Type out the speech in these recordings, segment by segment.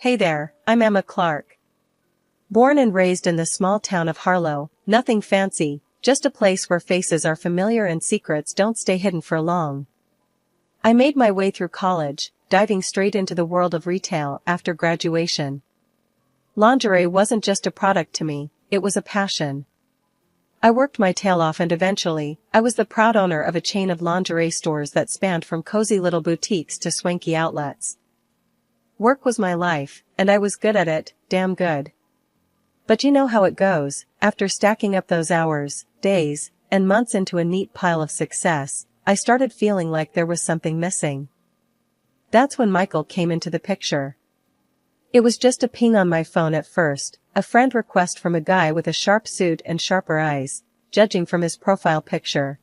Hey there, I'm Emma Clark. Born and raised in the small town of Harlow, nothing fancy, just a place where faces are familiar and secrets don't stay hidden for long. I made my way through college, diving straight into the world of retail after graduation. Lingerie wasn't just a product to me, it was a passion. I worked my tail off and eventually, I was the proud owner of a chain of lingerie stores that spanned from cozy little boutiques to swanky outlets. Work was my life, and I was good at it, damn good. But you know how it goes, after stacking up those hours, days, and months into a neat pile of success, I started feeling like there was something missing. That's when Michael came into the picture. It was just a ping on my phone at first, a friend request from a guy with a sharp suit and sharper eyes, judging from his profile picture.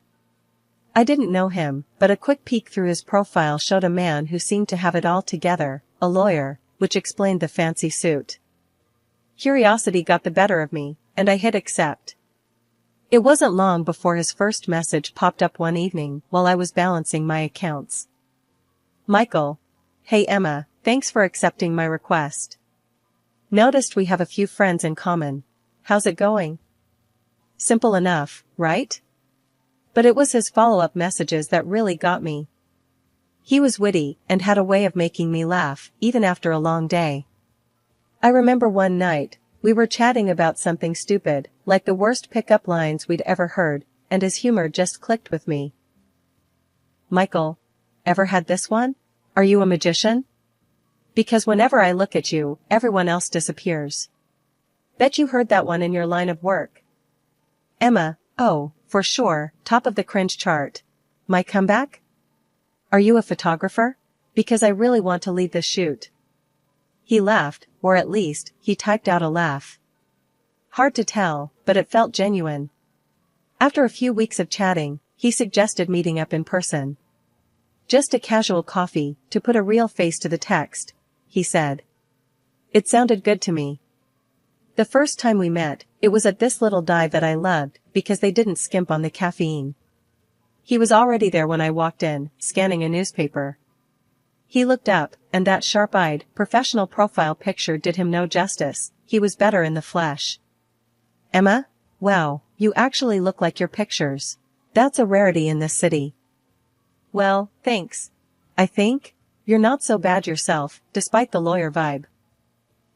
I didn't know him, but a quick peek through his profile showed a man who seemed to have it all together, a lawyer, which explained the fancy suit. Curiosity got the better of me, and I hit accept. It wasn't long before his first message popped up one evening while I was balancing my accounts. Michael. Hey Emma, thanks for accepting my request. Noticed we have a few friends in common. How's it going? Simple enough, right? But it was his follow-up messages that really got me. He was witty and had a way of making me laugh, even after a long day. I remember one night, we were chatting about something stupid, like the worst pickup lines we'd ever heard, and his humor just clicked with me. Michael, ever had this one? Are you a magician? Because whenever I look at you, everyone else disappears. Bet you heard that one in your line of work. Emma, oh, for sure, top of the cringe chart. My comeback? Are you a photographer? Because I really want to lead this shoot. He laughed, or at least, he typed out a laugh. Hard to tell, but it felt genuine. After a few weeks of chatting, he suggested meeting up in person. Just a casual coffee, to put a real face to the text, he said. It sounded good to me. The first time we met, it was at this little dive that I loved, because they didn't skimp on the caffeine. He was already there when I walked in, scanning a newspaper. He looked up, and that sharp-eyed, professional profile picture did him no justice. He was better in the flesh. Emma? Wow, you actually look like your pictures. That's a rarity in this city. Well, thanks. I think you're not so bad yourself, despite the lawyer vibe.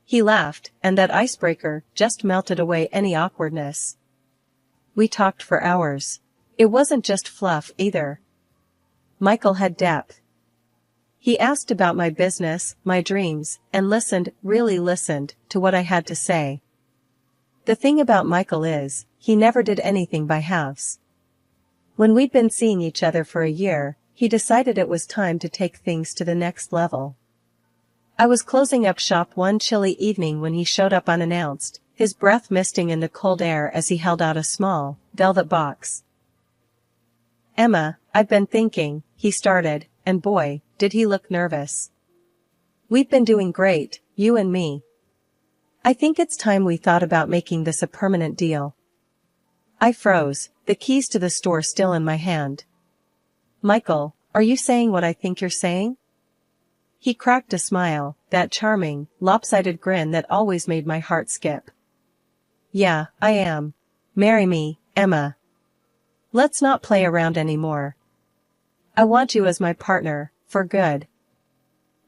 He laughed, and that icebreaker just melted away any awkwardness. We talked for hours. It wasn't just fluff either. Michael had depth. He asked about my business, my dreams, and listened, really listened, to what I had to say. The thing about Michael is, he never did anything by halves. When we'd been seeing each other for a year, he decided it was time to take things to the next level. I was closing up shop one chilly evening when he showed up unannounced, his breath misting in the cold air as he held out a small, velvet box. Emma, I've been thinking, he started, and boy, did he look nervous. We've been doing great, you and me. I think it's time we thought about making this a permanent deal. I froze, the keys to the store still in my hand. Michael, are you saying what I think you're saying? He cracked a smile, that charming, lopsided grin that always made my heart skip. Yeah, I am. Marry me, Emma. Let's not play around anymore. I want you as my partner, for good.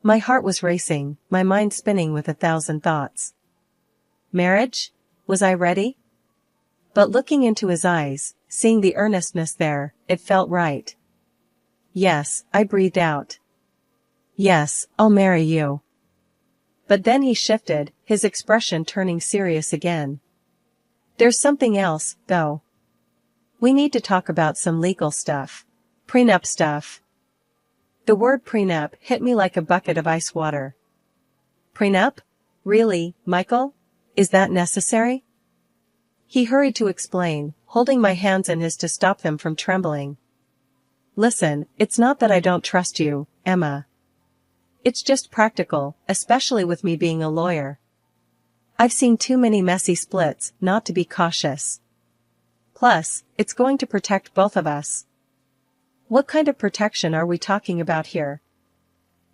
My heart was racing, my mind spinning with 1,000 thoughts. Marriage? Was I ready? But looking into his eyes, seeing the earnestness there, it felt right. Yes, I breathed out. Yes, I'll marry you. But then he shifted, his expression turning serious again. There's something else, though. We need to talk about some legal stuff. Prenup stuff. The word prenup hit me like a bucket of ice water. Prenup? Really, Michael? Is that necessary? He hurried to explain, holding my hands in his to stop them from trembling. Listen, it's not that I don't trust you, Emma. It's just practical, especially with me being a lawyer. I've seen too many messy splits not to be cautious. Plus, it's going to protect both of us. What kind of protection are we talking about here?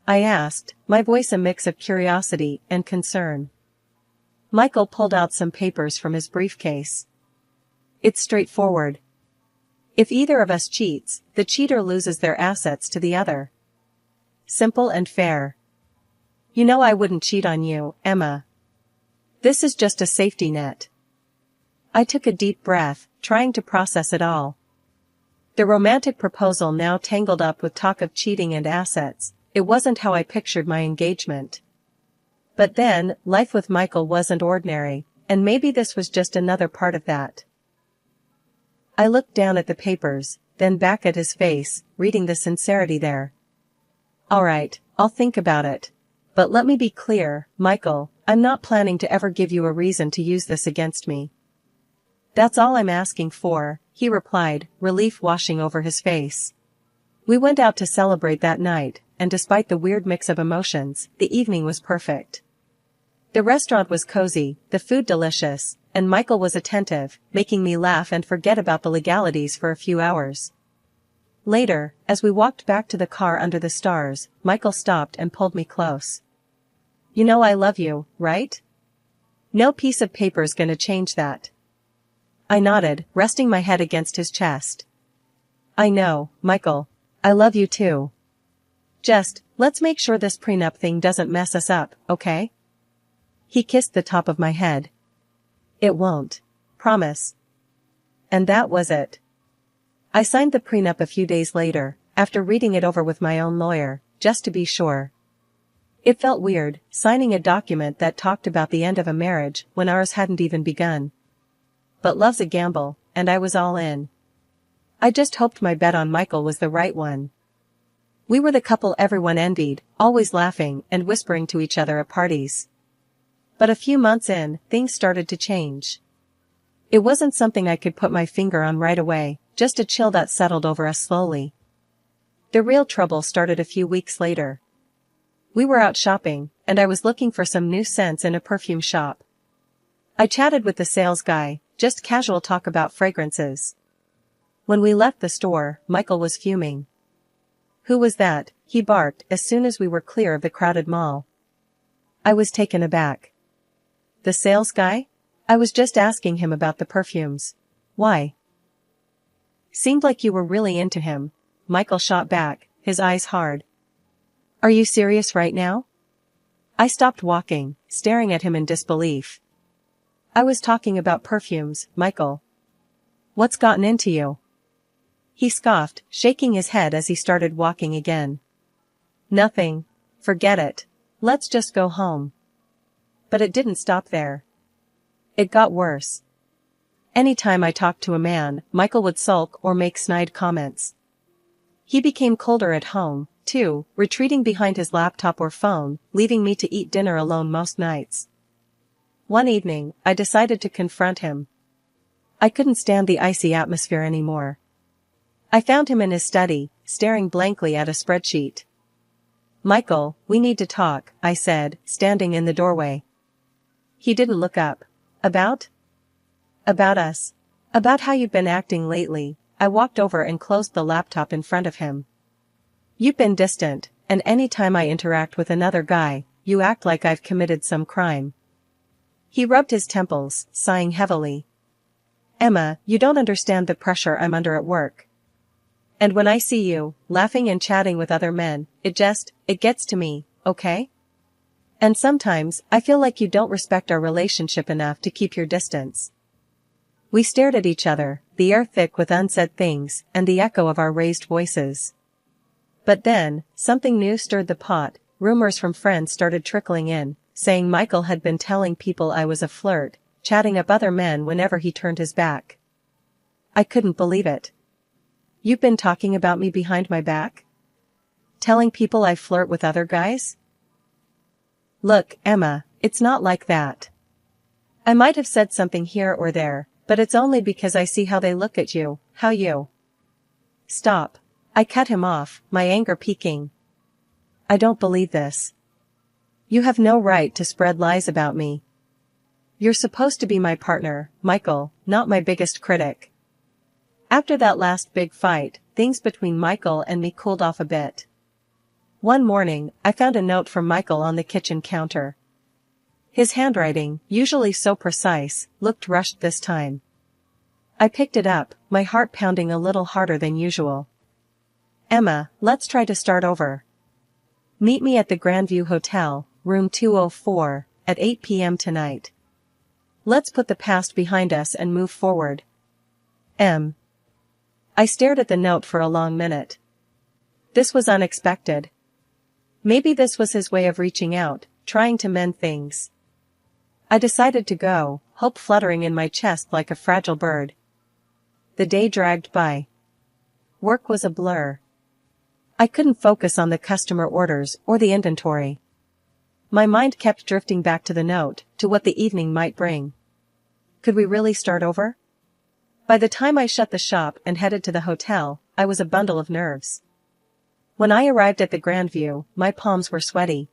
I asked, my voice a mix of curiosity and concern. Michael pulled out some papers from his briefcase. It's straightforward. If either of us cheats, the cheater loses their assets to the other. Simple and fair. You know I wouldn't cheat on you, Emma. This is just a safety net. I took a deep breath, trying to process it all. The romantic proposal now tangled up with talk of cheating and assets. It wasn't how I pictured my engagement. But then, life with Michael wasn't ordinary, and maybe this was just another part of that. I looked down at the papers, then back at his face, reading the sincerity there. All right, I'll think about it. But let me be clear, Michael, I'm not planning to ever give you a reason to use this against me. That's all I'm asking for, he replied, relief washing over his face. We went out to celebrate that night, and despite the weird mix of emotions, the evening was perfect. The restaurant was cozy, the food delicious, and Michael was attentive, making me laugh and forget about the legalities for a few hours. Later, as we walked back to the car under the stars, Michael stopped and pulled me close. You know I love you, right? No piece of paper's gonna change that. I nodded, resting my head against his chest. I know, Michael. I love you too. Just, let's make sure this prenup thing doesn't mess us up, okay? He kissed the top of my head. It won't. Promise. And that was it. I signed the prenup a few days later, after reading it over with my own lawyer, just to be sure. It felt weird, signing a document that talked about the end of a marriage when ours hadn't even begun. But love's a gamble, and I was all in. I just hoped my bet on Michael was the right one. We were the couple everyone envied, always laughing and whispering to each other at parties. But a few months in, things started to change. It wasn't something I could put my finger on right away, just a chill that settled over us slowly. The real trouble started a few weeks later. We were out shopping, and I was looking for some new scents in a perfume shop. I chatted with the sales guy, just casual talk about fragrances. When we left the store, Michael was fuming. Who was that? He barked as soon as we were clear of the crowded mall. I was taken aback. The sales guy? I was just asking him about the perfumes. Why? Seemed like you were really into him, Michael shot back, his eyes hard. Are you serious right now? I stopped walking, staring at him in disbelief. I was talking about perfumes, Michael. What's gotten into you? He scoffed, shaking his head as he started walking again. Nothing. Forget it. Let's just go home. But it didn't stop there. It got worse. Anytime I talked to a man, Michael would sulk or make snide comments. He became colder at home, too, retreating behind his laptop or phone, leaving me to eat dinner alone most nights. One evening, I decided to confront him. I couldn't stand the icy atmosphere anymore. I found him in his study, staring blankly at a spreadsheet. Michael, we need to talk, I said, standing in the doorway. He didn't look up. About? About us. About how you've been acting lately. I walked over and closed the laptop in front of him. You've been distant, and any time I interact with another guy, you act like I've committed some crime. He rubbed his temples, sighing heavily. Emma, you don't understand the pressure I'm under at work. And when I see you, laughing and chatting with other men, it gets to me, okay? And sometimes, I feel like you don't respect our relationship enough to keep your distance. We stared at each other, the air thick with unsaid things, and the echo of our raised voices. But then, something new stirred the pot. Rumors from friends started trickling in, saying Michael had been telling people I was a flirt, chatting up other men whenever he turned his back. I couldn't believe it. You've been talking about me behind my back? Telling people I flirt with other guys? Look, Emma, it's not like that. I might have said something here or there, but it's only because I see how they look at you, how you. Stop. I cut him off, my anger peaking. I don't believe this. You have no right to spread lies about me. You're supposed to be my partner, Michael, not my biggest critic. After that last big fight, things between Michael and me cooled off a bit. One morning, I found a note from Michael on the kitchen counter. His handwriting, usually so precise, looked rushed this time. I picked it up, my heart pounding a little harder than usual. Emma, let's try to start over. Meet me at the Grandview Hotel, room 204, at 8 p.m. tonight. Let's put the past behind us and move forward. M. I stared at the note for a long minute. This was unexpected. Maybe this was his way of reaching out, trying to mend things. I decided to go, hope fluttering in my chest like a fragile bird. The day dragged by. Work was a blur. I couldn't focus on the customer orders or the inventory. My mind kept drifting back to the note, to what the evening might bring. Could we really start over? By the time I shut the shop and headed to the hotel, I was a bundle of nerves. When I arrived at the Grandview, my palms were sweaty.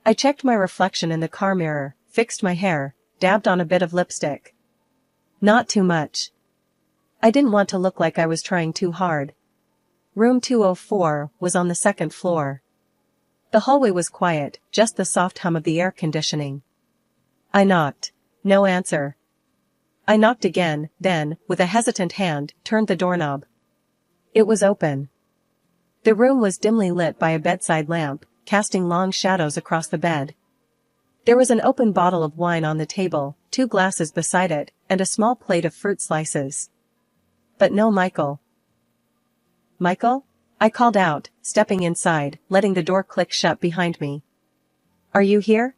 I checked my reflection in the car mirror, fixed my hair, dabbed on a bit of lipstick. Not too much. I didn't want to look like I was trying too hard. Room 204 was on the second floor. The hallway was quiet, just the soft hum of the air conditioning. I knocked. No answer. I knocked again, then, with a hesitant hand, turned the doorknob. It was open. The room was dimly lit by a bedside lamp, casting long shadows across the bed. There was an open bottle of wine on the table, 2 glasses beside it, and a small plate of fruit slices. But no Michael. Michael? I called out, stepping inside, letting the door click shut behind me. Are you here?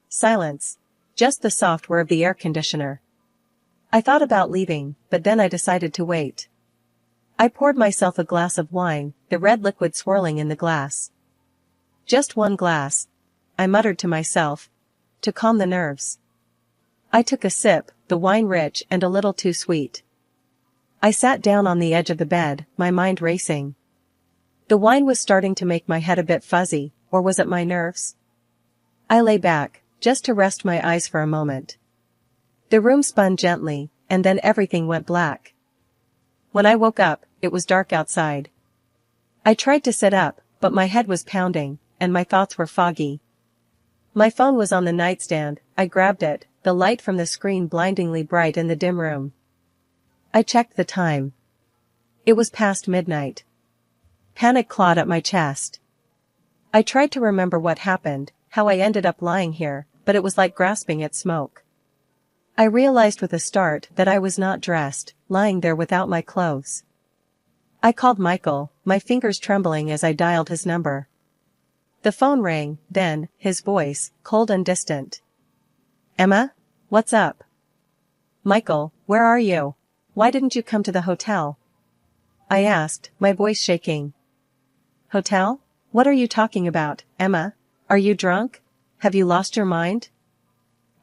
Silence. Just the soft whir of the air conditioner. I thought about leaving, but then I decided to wait. I poured myself a glass of wine, the red liquid swirling in the glass. Just one glass, I muttered to myself, to calm the nerves. I took a sip, the wine rich and a little too sweet. I sat down on the edge of the bed, my mind racing. The wine was starting to make my head a bit fuzzy, or was it my nerves? I lay back, just to rest my eyes for a moment. The room spun gently, and then everything went black. When I woke up, it was dark outside. I tried to sit up, but my head was pounding, and my thoughts were foggy. My phone was on the nightstand. I grabbed it, the light from the screen blindingly bright in the dim room. I checked the time. It was past midnight. Panic clawed at my chest. I tried to remember what happened, how I ended up lying here, but it was like grasping at smoke. I realized with a start that I was not dressed, lying there without my clothes. I called Michael, my fingers trembling as I dialed his number. The phone rang, then, his voice, cold and distant. Emma? What's up? Michael, where are you? Why didn't you come to the hotel? I asked, my voice shaking. Hotel? What are you talking about, Emma? Are you drunk? Have you lost your mind?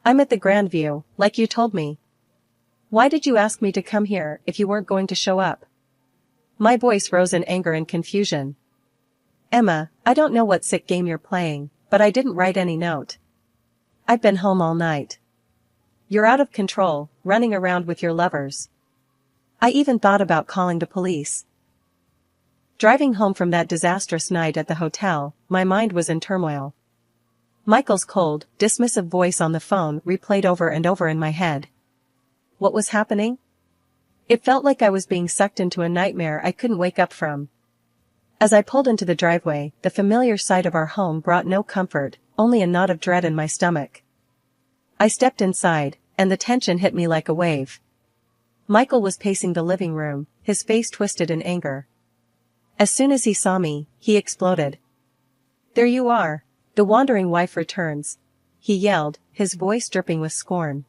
I'm at the Grandview, like you told me. Why did you ask me to come here if you weren't going to show up? My voice rose in anger and confusion. Emma, I don't know what sick game you're playing, but I didn't write any note. I've been home all night. You're out of control, running around with your lovers. I even thought about calling the police. Driving home from that disastrous night at the hotel, my mind was in turmoil. Michael's cold, dismissive voice on the phone replayed over and over in my head. What was happening? It felt like I was being sucked into a nightmare I couldn't wake up from. As I pulled into the driveway, the familiar sight of our home brought no comfort, only a knot of dread in my stomach. I stepped inside, and the tension hit me like a wave. Michael was pacing the living room, his face twisted in anger. As soon as he saw me, he exploded. There you are. The wandering wife returns, he yelled, his voice dripping with scorn.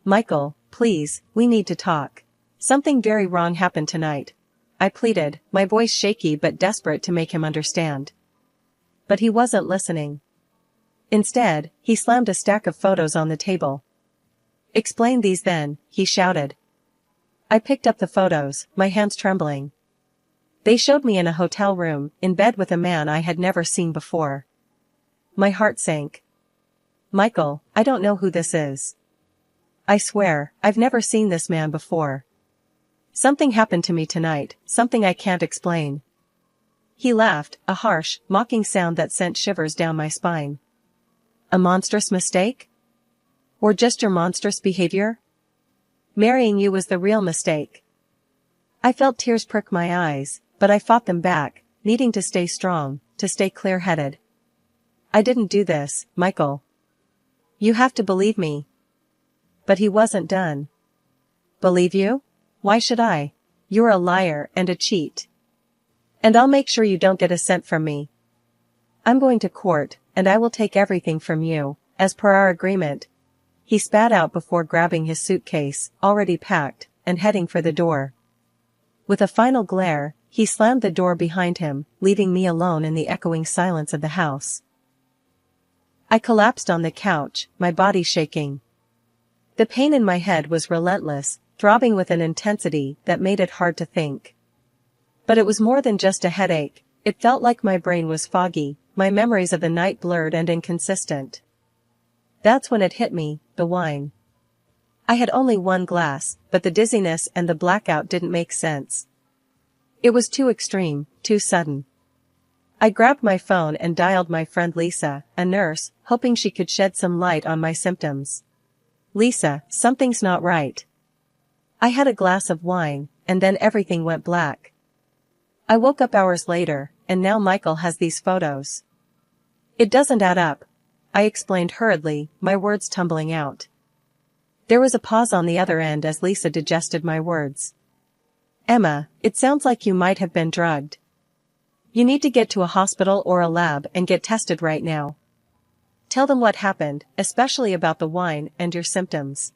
Michael, please, we need to talk. Something very wrong happened tonight, I pleaded, my voice shaky but desperate to make him understand. But he wasn't listening. Instead, he slammed a stack of photos on the table. Explain these then, he shouted. I picked up the photos, my hands trembling. They showed me in a hotel room, in bed with a man I had never seen before. My heart sank. Michael, I don't know who this is. I swear, I've never seen this man before. Something happened to me tonight, something I can't explain. He laughed, a harsh, mocking sound that sent shivers down my spine. A monstrous mistake? Or just your monstrous behavior? Marrying you was the real mistake. I felt tears prick my eyes, but I fought them back, needing to stay strong, to stay clear-headed. I didn't do this, Michael. You have to believe me. But he wasn't done. Believe you? Why should I? You're a liar and a cheat. And I'll make sure you don't get a cent from me. I'm going to court, and I will take everything from you, as per our agreement. He spat out before grabbing his suitcase, already packed, and heading for the door. With a final glare, he slammed the door behind him, leaving me alone in the echoing silence of the house. I collapsed on the couch, my body shaking. The pain in my head was relentless, throbbing with an intensity that made it hard to think. But it was more than just a headache, it felt like my brain was foggy, my memories of the night blurred and inconsistent. That's when it hit me, the wine. I had only one glass, but the dizziness and the blackout didn't make sense. It was too extreme, too sudden. I grabbed my phone and dialed my friend Lisa, a nurse, hoping she could shed some light on my symptoms. Lisa, something's not right. I had a glass of wine, and then everything went black. I woke up hours later, and now Michael has these photos. It doesn't add up, I explained hurriedly, my words tumbling out. There was a pause on the other end as Lisa digested my words. Emma, it sounds like you might have been drugged. You need to get to a hospital or a lab and get tested right now. Tell them what happened, especially about the wine and your symptoms.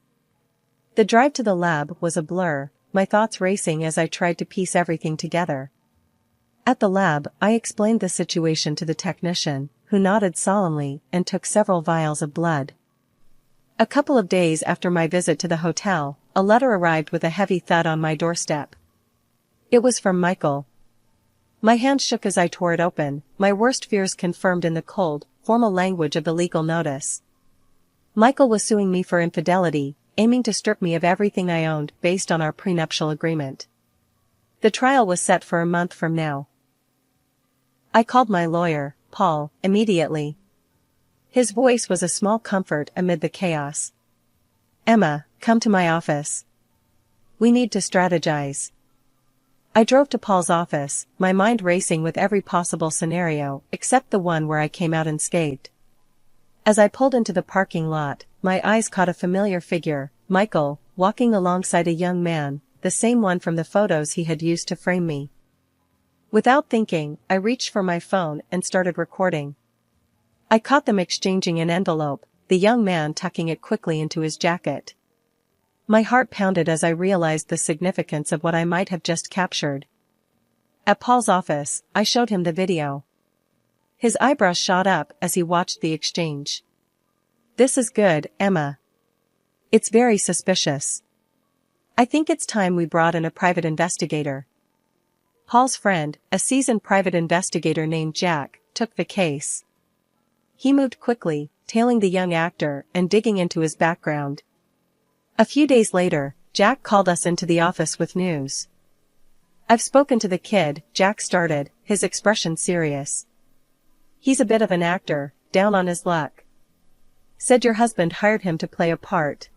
The drive to the lab was a blur, my thoughts racing as I tried to piece everything together. At the lab, I explained the situation to the technician, who nodded solemnly and took several vials of blood. A couple of days after my visit to the hotel, a letter arrived with a heavy thud on my doorstep. It was from Michael. My hand shook as I tore it open, my worst fears confirmed in the cold, formal language of the legal notice. Michael was suing me for infidelity, aiming to strip me of everything I owned based on our prenuptial agreement. The trial was set for a month from now. I called my lawyer, Paul, immediately. His voice was a small comfort amid the chaos. Emma, come to my office. We need to strategize. I drove to Paul's office, my mind racing with every possible scenario except the one where I came out unscathed. As I pulled into the parking lot, my eyes caught a familiar figure, Michael, walking alongside a young man, the same one from the photos he had used to frame me. Without thinking, I reached for my phone and started recording. I caught them exchanging an envelope, the young man tucking it quickly into his jacket. My heart pounded as I realized the significance of what I might have just captured. At Paul's office, I showed him the video. His eyebrows shot up as he watched the exchange. This is good, Emma. It's very suspicious. I think it's time we brought in a private investigator. Paul's friend, a seasoned private investigator named Jack, took the case. He moved quickly, tailing the young actor and digging into his background. A few days later, Jack called us into the office with news. I've spoken to the kid, Jack started, his expression serious. He's a bit of an actor, down on his luck. Said your husband hired him to play a part.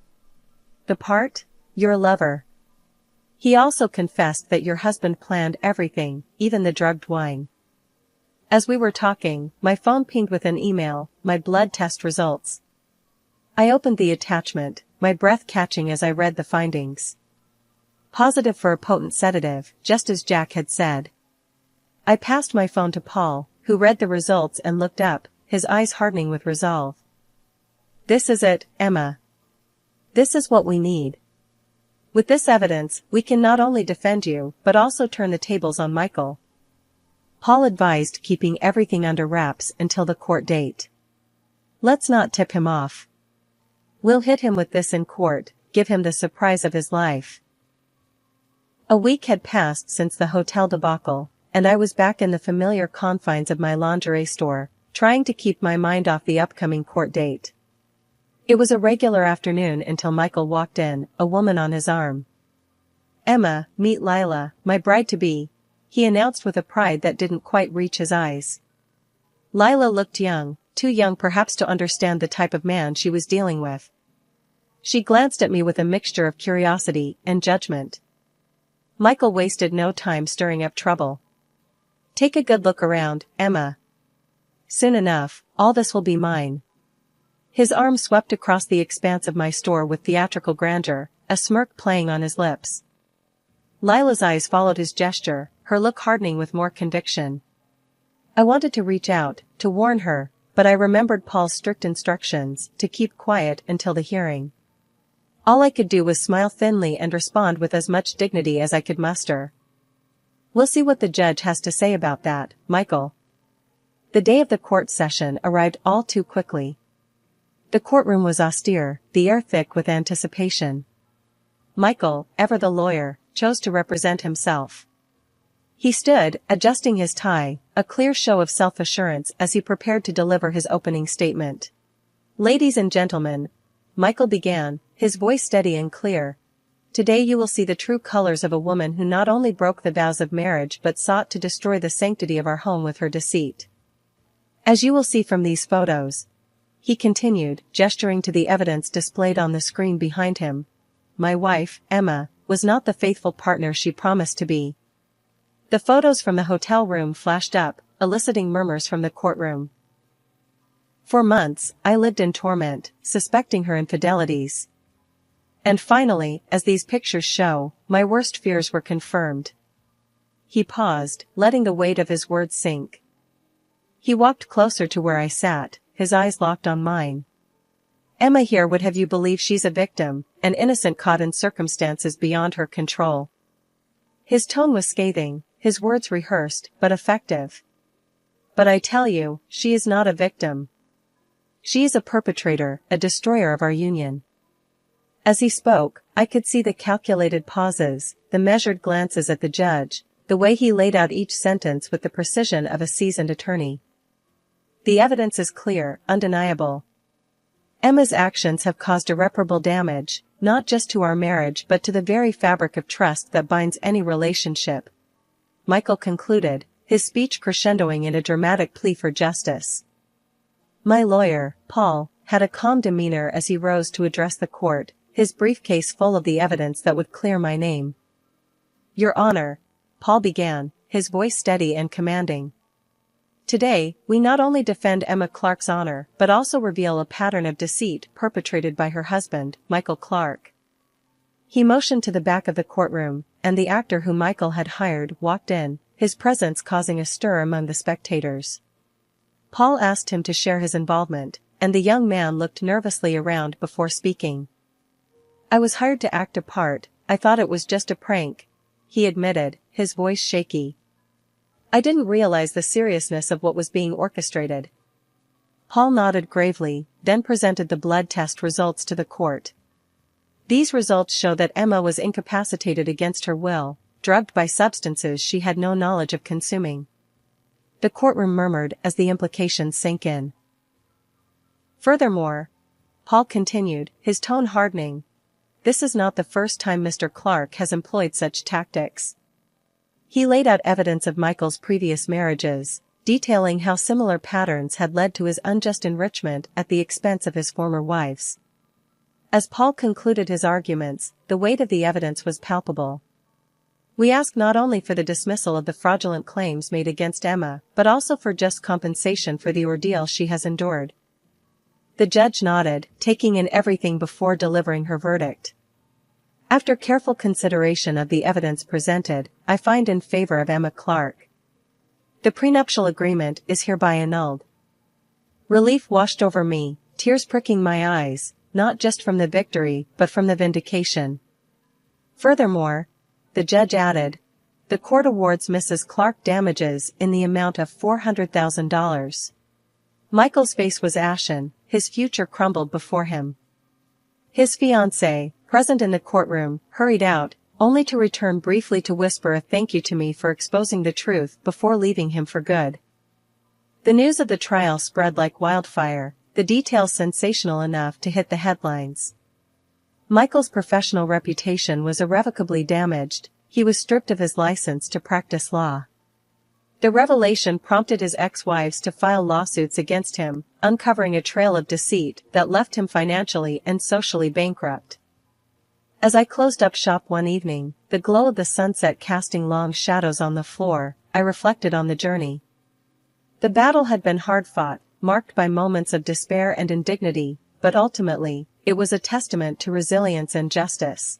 The part? You're a lover. He also confessed that your husband planned everything, even the drugged wine. As we were talking, my phone pinged with an email, my blood test results. I opened the attachment, my breath catching as I read the findings. Positive for a potent sedative, just as Jack had said. I passed my phone to Paul, who read the results and looked up, his eyes hardening with resolve. This is it, Emma. This is what we need. With this evidence, we can not only defend you, but also turn the tables on Michael. Paul advised keeping everything under wraps until the court date. Let's not tip him off. We'll hit him with this in court, give him the surprise of his life. A week had passed since the hotel debacle, and I was back in the familiar confines of my lingerie store, trying to keep my mind off the upcoming court date. It was a regular afternoon until Michael walked in, a woman on his arm. Emma, meet Lila, my bride-to-be. he announced with a pride that didn't quite reach his eyes. Lila looked young, too young perhaps to understand the type of man she was dealing with. She glanced at me with a mixture of curiosity and judgment. Michael wasted no time stirring up trouble. "Take a good look around, Emma. Soon enough, all this will be mine." His arm swept across the expanse of my store with theatrical grandeur, a smirk playing on his lips. Lila's eyes followed his gesture, her look hardening with more conviction. I wanted to reach out, to warn her, but I remembered Paul's strict instructions to keep quiet until the hearing. All I could do was smile thinly and respond with as much dignity as I could muster. "We'll see what the judge has to say about that, Michael." The day of the court session arrived all too quickly. The courtroom was austere, the air thick with anticipation. Michael, ever the lawyer, chose to represent himself. He stood, adjusting his tie, a clear show of self-assurance as he prepared to deliver his opening statement. "Ladies and gentlemen," Michael began, his voice steady and clear, "today you will see the true colors of a woman who not only broke the vows of marriage but sought to destroy the sanctity of our home with her deceit. As you will see from these photos," he continued, gesturing to the evidence displayed on the screen behind him, "my wife, Emma, was not the faithful partner she promised to be." The photos from the hotel room flashed up, eliciting murmurs from the courtroom. For months, I lived in torment, suspecting her infidelities. And finally, as these pictures show, my worst fears were confirmed. He paused, letting the weight of his words sink. He walked closer to where I sat, his eyes locked on mine. "Emma here would have you believe she's a victim, an innocent caught in circumstances beyond her control." His tone was scathing, his words rehearsed, but effective. "But I tell you, she is not a victim. She is a perpetrator, a destroyer of our union." As he spoke, I could see the calculated pauses, the measured glances at the judge, the way he laid out each sentence with the precision of a seasoned attorney. "The evidence is clear, undeniable. Emma's actions have caused irreparable damage, not just to our marriage but to the very fabric of trust that binds any relationship," Michael concluded, his speech crescendoing in a dramatic plea for justice. My lawyer, Paul, had a calm demeanor as he rose to address the court, his briefcase full of the evidence that would clear my name. "Your Honor," Paul began, his voice steady and commanding. "Today, we not only defend Emma Clark's honor but also reveal a pattern of deceit perpetrated by her husband, Michael Clark." He motioned to the back of the courtroom, and the actor whom Michael had hired walked in, his presence causing a stir among the spectators. Paul asked him to share his involvement, and the young man looked nervously around before speaking. "I was hired to act a part, I thought it was just a prank," he admitted, his voice shaky. "I didn't realize the seriousness of what was being orchestrated." Paul nodded gravely, then presented the blood test results to the court. These results show that Emma was incapacitated against her will, drugged by substances she had no knowledge of consuming. The courtroom murmured as the implications sank in. "Furthermore," Paul continued, his tone hardening, "this is not the first time Mr. Clark has employed such tactics." He laid out evidence of Michael's previous marriages, detailing how similar patterns had led to his unjust enrichment at the expense of his former wives. As Paul concluded his arguments, the weight of the evidence was palpable. "We ask not only for the dismissal of the fraudulent claims made against Emma, but also for just compensation for the ordeal she has endured." The judge nodded, taking in everything before delivering her verdict. "After careful consideration of the evidence presented, I find in favor of Emma Clark. The prenuptial agreement is hereby annulled." Relief washed over me, tears pricking my eyes, not just from the victory but from the vindication. "Furthermore," the judge added, "the court awards Mrs. Clark damages in the amount of $400,000. Michael's face was ashen, his future crumbled before him. His fiancée, present in the courtroom, hurried out, only to return briefly to whisper a thank you to me for exposing the truth before leaving him for good. The news of the trial spread like wildfire, the details sensational enough to hit the headlines. Michael's professional reputation was irrevocably damaged. he was stripped of his license to practice law. The revelation prompted his ex-wives to file lawsuits against him, uncovering a trail of deceit that left him financially and socially bankrupt. As I closed up shop one evening, the glow of the sunset casting long shadows on the floor, I reflected on the journey. The battle had been hard-fought, marked by moments of despair and indignity, but ultimately, it was a testament to resilience and justice.